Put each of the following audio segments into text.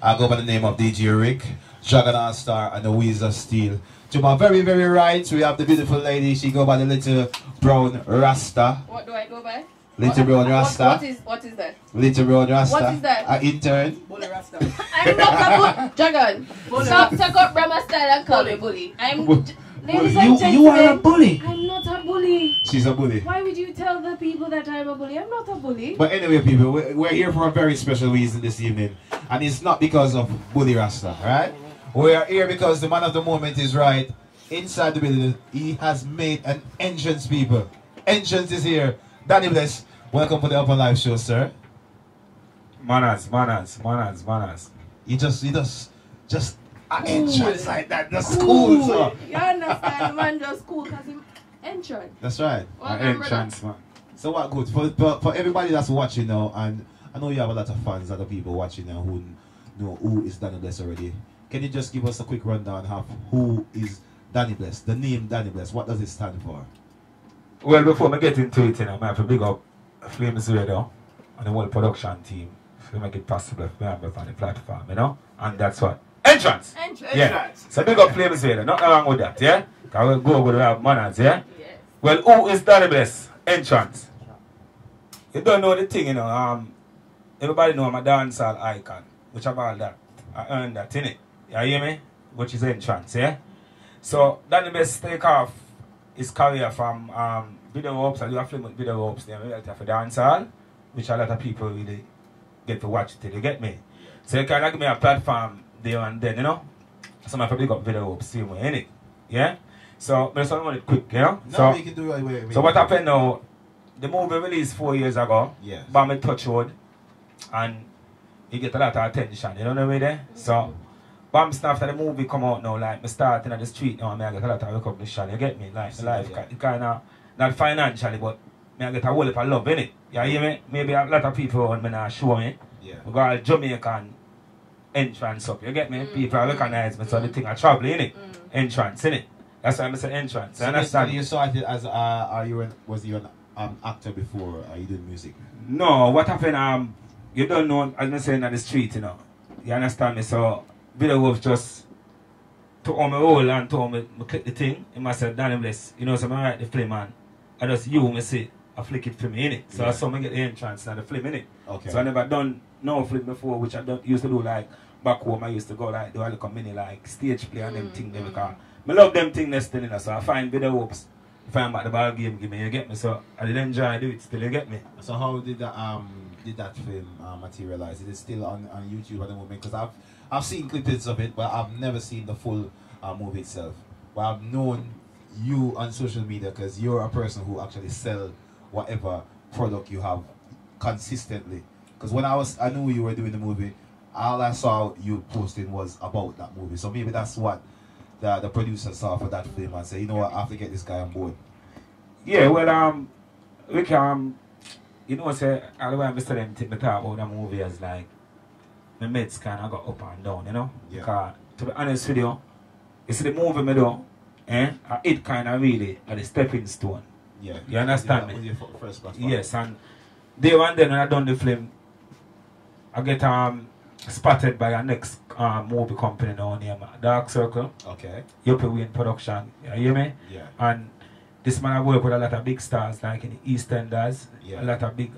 I go by the name of DJ Rick, Dragon Star, and the Wheels of Steel. To my very, very right, we have the beautiful lady. She go by the Little Brown Rasta. What do I go by? Little Brown Rasta. What is that? Little Brown Rasta. What is that? An intern. Bully Rasta. I'm not a Dragon. Stop, take up Brahma style and call me bully. Ladies and gentlemen, you are a bully. I'm not a bully. She's a bully. Why would you tell the people that I'm a bully? I'm not a bully. But anyway, people, we're here for a very special reason this evening. And it's not because of Bully Rasta, right? We are here because the man of the moment is right. Inside the building, he has made an entrance, people. Entrance is here. Danny Bless, welcome to the Upnlive show, sir. Manners. You just an entrance like that. That's cool, sir. You understand, man, just cool because him entrance. That's right. Entrance, man. So what good for everybody that's watching now, and I know you have a lot of fans, a lot of people watching now who know who is Danny Bless already. Can you just give us a quick rundown of who is Danny Bless? The name Danny Bless, what does it stand for? Well, before I get into it, I have to big up Flames Radio and the whole production team to make it possible for me to be on the platform, you know? And that's what? Entrance! Yeah. So big up Flames Radio, nothing wrong with that, yeah? Because we'll go have manners, yeah? Yes. Well, who is Danny Bless? Entrance. You don't know the thing, you know. Everybody know I'm a dancehall icon, which I'm all that. I earned that, innit? You hear me? Which is entrance, yeah? So, Danny Bless take off his career from video ops. I do a film with video ops there, for dancehall, which a lot of people really get to watch till you get me. So you kind of give me a platform there and then, you know. So I probably got video ops same way, innit? Yeah? So I just want it quick, you know. No, you can do it. Wait. So what happened now? The movie released 4 years ago. Yeah. By me touch road, and you get a lot of attention. You know what I mean? There. So. Bams after the movie come out now, like me starting at the street now, I get a lot of recognition. You get me? Like my life, kind of not financially, but I get a whole lot of love in it. You hear me? Maybe a lot of people want me to show me. Yeah. We got a Jamaican entrance up. You get me? People recognize me, so the thing I travel in it. Entrance in it. That's why I say entrance. So basically you started as was you an actor before? Are you doing music? No. What happened? You don't know. As I'm saying on the street, you know. You understand me? So. Video Wolf just took on my role and told me click the thing. He must say, Danny Bless, you know, so I write the film and I just me say, I flick it for me, innit? So I saw me get the entrance and the film, innit? Okay. So I never done no film before, which I don't used to do like back home. I used to go like do a little mini like stage play and them thing there because I love them thing there still, you know. So I find Video Wolves, find back the ball game, give me, you get me? So I did enjoy do it still, you get me? So how did that film materialize? Is it still on YouTube at the moment? Because I've seen clips of it, but I've never seen the full movie itself. But I've known you on social media because you're a person who actually sell whatever product you have consistently. Because when I knew you were doing the movie, all I saw you posting was about that movie. So maybe that's what the producer saw for that film and said, you know what, I have to get this guy on board. Yeah, well, Rick, you know, say all the way I'm studying take me talk about that movie as like my meds kind of got up and down, you know? Yeah. Because, to be honest with you, see the movie me do, it kind of really a stepping stone. Yeah. You understand me? With your first platform. Yes, and there and then when I done the film, I get spotted by a next movie company now named Dark Circle. Okay. Win Production. You hear me? Yeah. And this man I work with a lot of big stars like in the EastEnders, a lot of big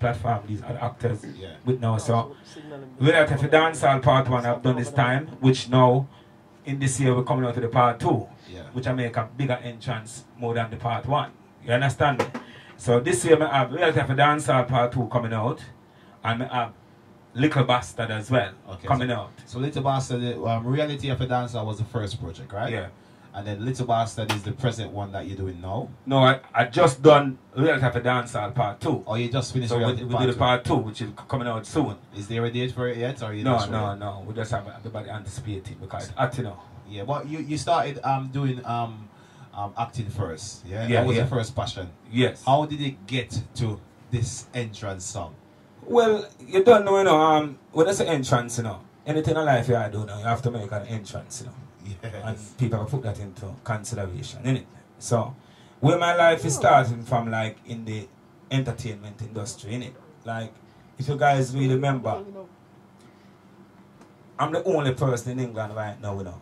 platform, these are actors with now. So we have the dancehall part 1 I've done this time, which now in this year we're coming out to the part 2, which I make a bigger entrance more than the part 1. You understand me? So this year I have Reality of a Dancehall part 2 coming out, and I have Little Bastard as well coming out. So Little Bastard, Reality of a Dancehall was the first project, right? Yeah. And then Little Bastard is the present one that you're doing now? No, I just done Reality of a Dancehall part 2. Oh, you just finished we did the part 2, which is coming out soon. Is there a date for it yet? Or you no. We just have everybody anticipating because it's hot, you know. Yeah, but you started doing acting first, yeah? Yeah, that was your first passion. Yes. How did it get to this entrance song? Well, you don't know, you know, when it's an entrance, you know, anything in life you do now, you have to make an entrance, you know. Yes. And people have put that into consideration, innit? So, where my life is starting from, like, in the entertainment industry, innit? Like, if you guys really remember, I'm the only person in England right now, you know,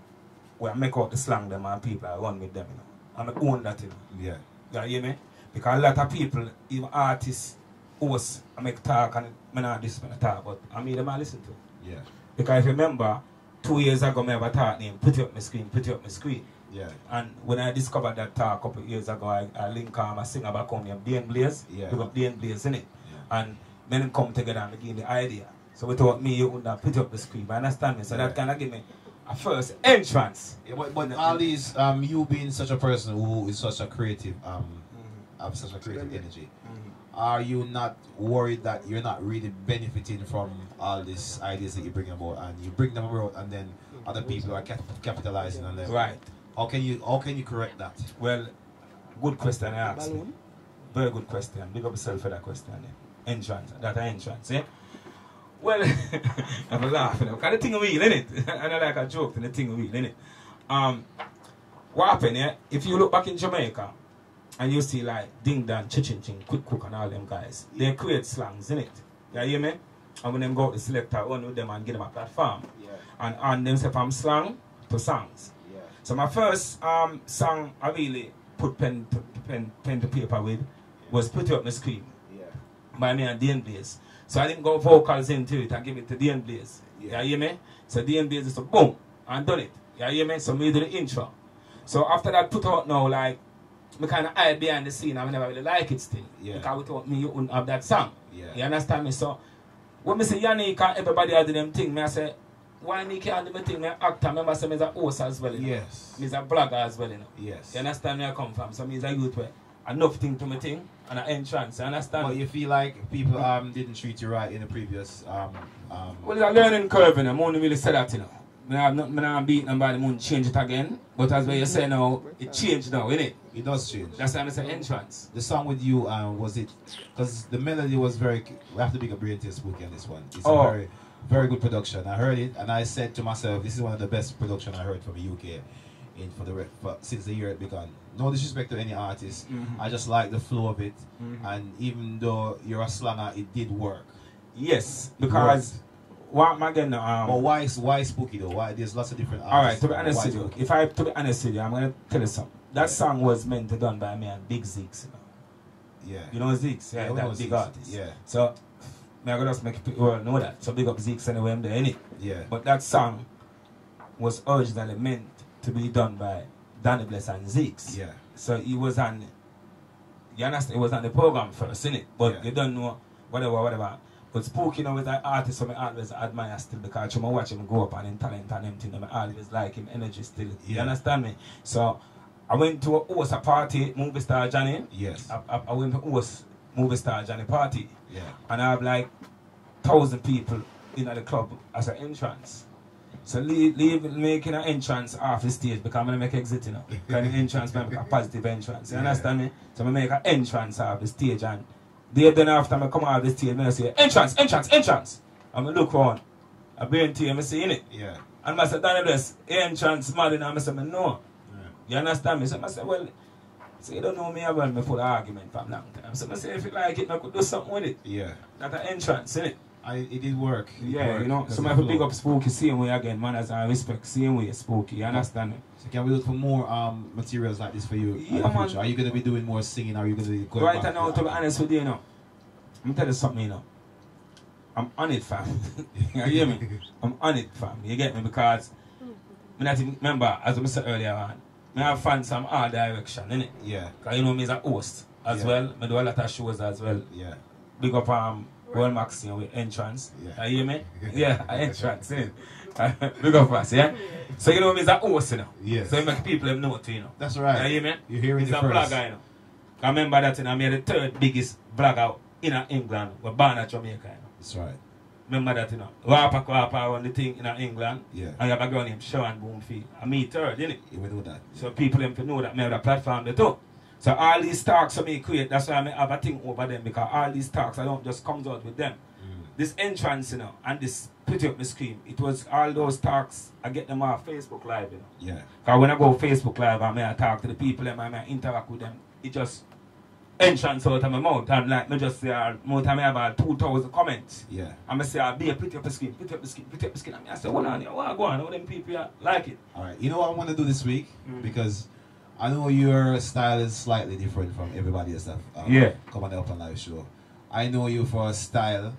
where I make out the slang them and people I run with them, you know. I'm the only that, you know. Yeah. You hear me? Because a lot of people, even artists, hosts, I make talk and I not this when I talk, but I mean them I listen to. Yeah. Because if you remember, 2 years ago, I have a talk named Put It Up My Screen, Put It Up My Screen. Yeah. And when I discovered that talk a couple of years ago, I link arm, I sing about come named Dane Blaze. Yeah. We got Dane Blaze in it. Yeah. And then come together and give the idea. So we thought me, you would not put up the screen. You understand me? So that kind of give me a first entrance. Yeah, but all these, you being such a person who is such a creative, have such a creative energy, are you not worried that you're not really benefiting from all these ideas that you bring about, and you bring them about, and then other people are capitalizing on them? Right. How can you correct that? Well, good question I asked. Very good question. Big up yourself for that question. Entrance. That entrance, eh? Well, I'm laughing because the thing real, innit? And I like a joke, and the thing real, innit? What happened, yeah? If you look back in Jamaica and you see like Ding Dong, Chichin Ching, Quick Cook and all them guys, they create slangs, innit? You hear me? And when them go out the selector, one with them and give them a platform. Yeah. And on them say from slang to songs. Yeah. So my first song I really put pen to paper with was Put It Up My Screen. Yeah. By me and Dane Blaze. So I didn't go vocals into it and give it to Dane Blaze. Yeah. You hear me? So Dane Blaze is a boom and done it. You hear me? So me do the intro. So after that put out now, like, me kind of hide behind the scene and I never really like it still. Yeah. Because without me you wouldn't have that song. Yeah. You understand me? So when me say Yannick and everybody do them thing, me I say, why me can't do my thing? Me an actor, remember say me is a host as well, you know? Yes. Me is a blogger as well, you know? Yes. You understand where I come from? So me is a youth where enough thing to my thing and an entrance, you understand? But you feel like people didn't treat you right in the previous Well, it's a learning curve, you know. I won't really say that, you know. I'm not beating nobody, I won't change it again. But as what you say now, it changed now, innit? It does change. That's why I say entrance. The song with you, was it? Because the melody was very. We have to be a brain to spooky on this one. It's a very, very good production. I heard it and I said to myself, this is one of the best production I heard from the UK since the year it began. No disrespect to any artist. I just like the flow of it, and even though you're a slanger, it did work. Yes, because what am I getting? But why spooky though? Why there's lots of different artists. All right, to be honest with you, to be honest with you, I'm gonna tell you something. That song was meant to done by me and Big Zeeks, you know. Yeah. You know Zeeks? Yeah, that big artist. Yeah. So me I gotta just make people know that. So big up Zeeks anyway, I'm there, innit? Yeah. But that song was originally meant to be done by Danny Bless and Zeeks. Yeah. So he was on, you understand, he was on the program first, innit? But yeah. you don't know, whatever. But Spooky now is an artist so I always admire still because I watch him grow up and in talent and everything. I always like him, energy still. Yeah. You understand me? So I went to host a party, Movie Star Johnny. Yes. I went to host Movie Star Johnny party. Yeah. And I have like 1,000 people in the club as an entrance. So making an entrance off the stage because I'm going to make exit, you know. Because the entrance make a positive entrance. You understand me? So I make an entrance off the stage and then after I come off the stage, I say, entrance. I'm going to look around. I bring to you, I say, innit? Yeah. And I say, Danny Bless, entrance, mad, and I say, no. Yeah. You understand me? So I say, well, so you don't know me, I run me full argument for a long time. So I say, if you like it, I could do something with it. Yeah. That's an entrance, innit? It did work. You know, so I have to big up Spooky same way again, man, as I respect same way Spooky, you understand me? So can we look for more materials like this for you in the future? Are you going to be doing more singing, or are you going to be going right back now, to be honest with you, you know, I'm going to tell you something, you know. I'm on it, fam. You hear me? I'm on it, fam. You get me? Because, I not even remember, as I said earlier on, I have fans from all direction, innit? Yeah. Because you know me as a host as well. I do a lot of shows as well. Yeah. Big up World Max, you know, with entrance. Yeah. You hear me? Yeah, entrance, innit? Big up us, yeah? So you know me as a host, you know? Yes. So you make people them know too, you know? That's right. You hear me? You're hearing He's it a first. blogger, you know? I remember that, you know, I'm the third biggest blogger in England. We're born at Jamaica, you know? That's right. Remember that, you know? Wapa on the thing in England. Yeah. And you have a girl named Sean Boomfield. And me third, innit? You will know that. So people them to know that I have a platform there too. So all these talks I create, that's why I have a thing over them, because all these talks I don't just come out with them. This entrance, you know, and this Put It Up My Screen, it was all those talks, I get them off Facebook Live, you know. Yeah. Because when I go Facebook Live, I talk to the people and I interact with them, it just entrance out of my mouth and like me just say more time I have about 2,000 comments. Yeah. And I say I'll be a pretty up the skin, pretty up the skin, pretty up the skin. And I say, hold on, what go on? How them people like it? Alright, you know what I want to do this week? Because I know your style is slightly different from everybody else that come on the Upnlive show. I know you for a style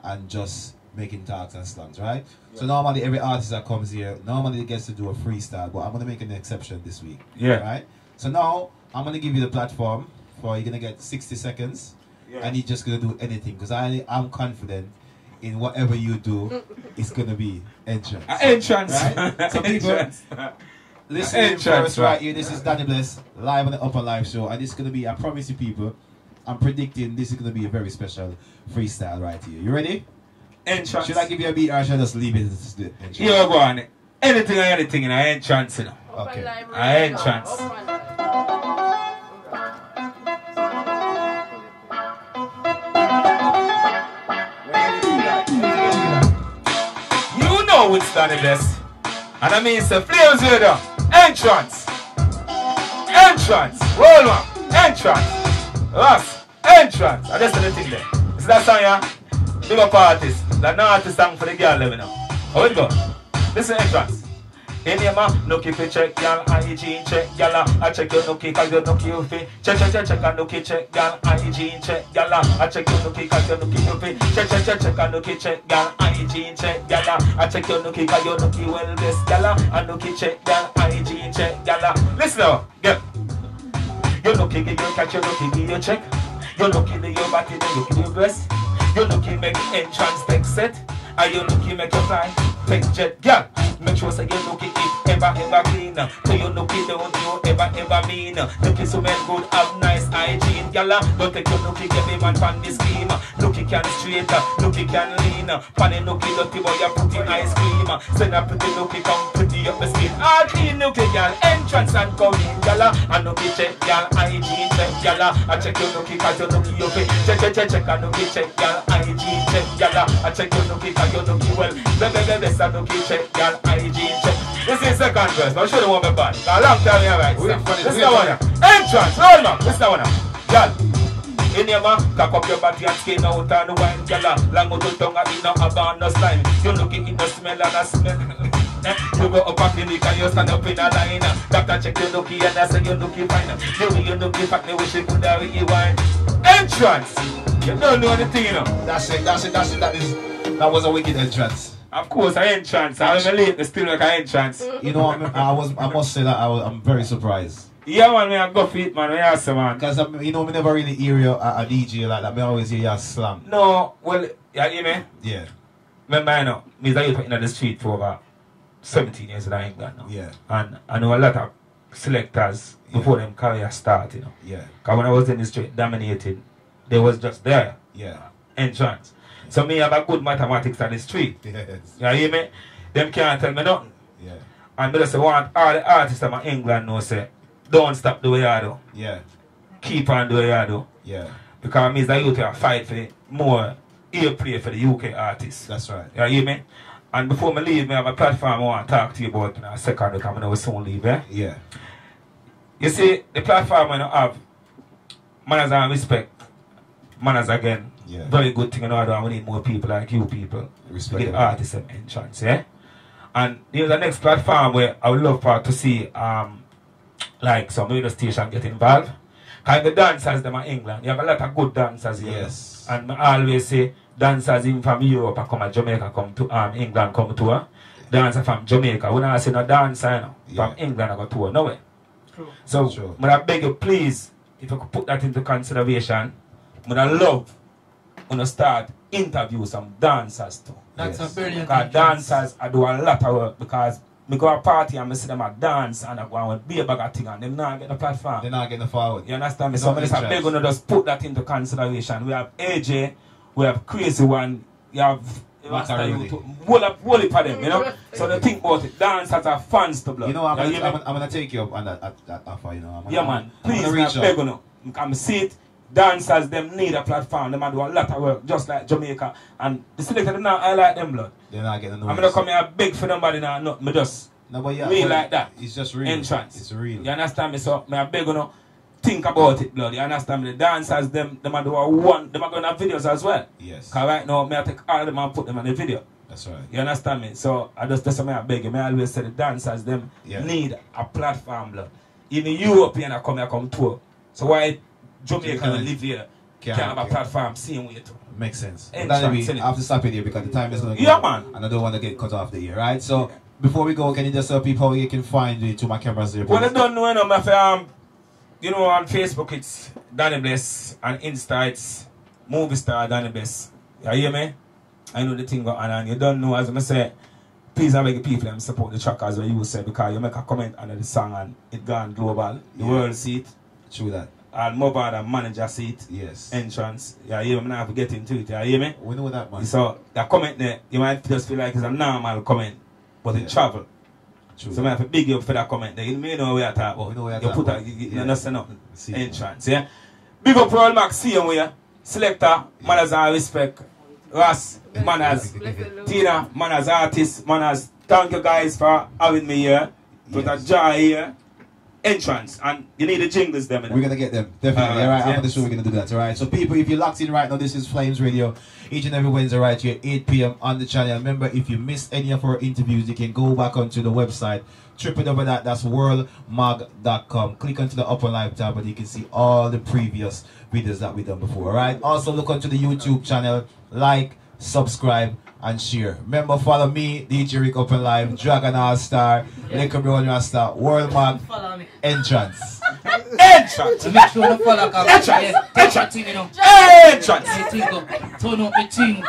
and just making talks and slangs, right? Yeah. So normally every artist that comes here, normally gets to do a freestyle, but I'm going to make an exception this week. Yeah. Right? So now, I'm going to give you the platform for you're going to get 60 seconds and you're just going to do anything because I'm confident in whatever you do, it's going to be entrance. Entrance. Right? So people, listen first right here. This is Danny Bless, live on the Upnlive show. And this is going to be, I promise you people, I'm predicting this is going to be a very special freestyle right here. You ready? Entrance. Should I give you a beat or should I just leave it? Yeah, go on. Anything in an entrance, you know. Okay. An entrance. You know it's Danny Bless. And I mean it's a flames here. Entrance. Entrance. Roll on. Entrance. Ross. Entrance. And that's the thing there. Is that song, yeah? Big up artist. That's not artist song for the girl, let me know. How it go? Listen, entrance. In your man, nookie fi check, y'all, hygiene check, y'all. I check your nookie, cause your nookie you fi. Check, a nookie check, y'all, hygiene check, y'all. I check your nookie, cause your nookie you fi. Check, a nookie check, y'all, hygiene check, y'all. I check your nookie, cause your nookie well best, y'all. A nookie check, y'all, hygiene check, y'all. Listen now, get. Your nookie, give you catch your nookie, give you check. Your nookie, do your body, then you give your breast. Your nookie make entrance take set. And your nookie make you fly, take jet, girl. Make sure say your nookie it ever clean. So your nookie don't you ever mean. Nookie so men good, have nice hygiene, girl. Don't take your nookie, get me man pan the scheme. Nookie can straight, nookie can lean. Pan a nookie dirty boy, you put in ice cream. Send a pretty nookie, come pretty up the skin. All clean nookie, girl, entrance and come in, girl. And nookie check, girl, hygiene check, girl. I check your nookie, cause your nookie you fit. Check a nookie check, girl, hygiene check, girl. I check your nookie, cause your nookie well. Best a nookie check, girl, hygiene check. This is second verse, but show them what me bad. A long time here, right? This is the one here. Entrance, roll man, this is the one here. Girl, in your man, cock up your body and skin out on the wine, girl. Long out the tongue and in no about no slime. You look in the smell and the smell. You go up a clinic and you stand up in a line. Doctor check your nookie and I say your nookie fine. You nookie fat, me wish you could have rewind. Entrance! You don't know anything, you know. That was a wicked entrance. Of course, an entrance. I'm late, but still like an entrance. You know, I must say that I'm very surprised. Yeah, man, I go for it, man. Yes, man. Because, you know, me never really hear you a DJ like that. Me always hear you slam. No, well, you hear me? Yeah. Remember, you know, me that you in the street for about 17 years in England now. Yeah. And I know a lot of selectors before them career start, you know. Yeah. Because when I was in the street dominating, they was just there. Yeah. Entrance. So me have a good mathematics on the street. Yes. You hear me? Them can't tell me nothing. Yeah. And me just want all the artists in England know say, don't stop the way you do. Yeah. Keep on the way you do. Yeah. Because me as a youth I fight for more airplay for the UK artists. That's right. You hear me? And before me leave, me have a platform I want to talk to you about in a second because I know we soon leave, eh? Yeah. You see, the platform I have, manners and respect, manners again. Yeah. Very good thing, you know, we need more people like you people Respect to get artists and entrance, yeah? And there's the next platform where I would love for to see like some radio station get involved. Because the dancers them in England, you have a lot of good dancers here. Yes. And I always say dancers in from Europe come to Jamaica come to England come to her. Dancer from Jamaica. When I say no dancer, you know, from England I go to her. No way. True. So I beg you please, if you could put that into consideration, I love when you start interview some dancers too. That's a brilliant because dancers I do a lot of work because I go to a party and I see them a dance and I go and be a bag of thing and them not get the platform. They're not getting forward. You understand me? So I beg you to just put that into consideration. We have AJ, we have Crazy One, you have whole heap of them, you know? So they think about it. Dancers are fans to blood. You know, I'm gonna take you up on that offer, you know. Yeah man, please I beg you. Come see it. Dancers them need a platform. Them do a lot of work, just like Jamaica. And the selector them now I like them blood. They're not getting no. I'm gonna come here beg for nobody now. No, me just no, but yeah, real like that. It's just real. Entrance. It's real. You understand me? So I beg you know. think about it, blood. You understand me? The dancers, them are the one, them are going to have videos as well. Yes. Because right now, I take all of them and put them on the video. That's right. You understand me? So that's something I beg you. I always say the dancers, them need a platform, blood. Even European I come tour. So why Jamaica live here can have a platform same way too. Makes sense. I have to stop it here because the time is going to go. Yeah, man. And I don't want to get cut off the ear, right? So before we go, can you just tell people how you can find you to my cameras there? Well, I don't know, you know, on Facebook it's Danny Bless, and Insta it's Movie Star Danny Bless. You hear me? I know the thing going on, and you don't know, as I say, please I beg the people and support the track as well you say, because you make a comment under the song and it gone global. The world see it. True that. And mobile and manager see it. Yes. Entrance. Yeah, you have to get into it. You hear me? We know that, man. So the comment there, you might just feel like it's a normal comment, but it travel. True. So I have to big you up for that comment there. You may know where I talk about. You put a, you understand nothing. Entrance, yeah? Big up Roll Max, see you here. Selector, manners and respect. Ross, manners. Tina, manners, artist, manners. Thank you guys for having me here. Put a joy here. Entrance, and you need the jingles them. We're gonna get them, definitely. Alright, after the show we're gonna do that. Alright, so people, if you're locked in right now, this is Flames Radio each and every Wednesday right here 8 p.m. on the channel. Remember, if you missed any of our interviews, you can go back onto the website that's worldmag.com. Click onto the Upnlive tab and you can see all the previous videos that we've done before. Alright, also look onto the YouTube channel, like, subscribe and share. Remember, follow me, DJ Rick Upnlive, Dragon All Star, Liquor Brown Rasta, World Mag, Entrance. Entrance! Make sure you follow Entrance! Entrance! Entrance! Turn up the thing.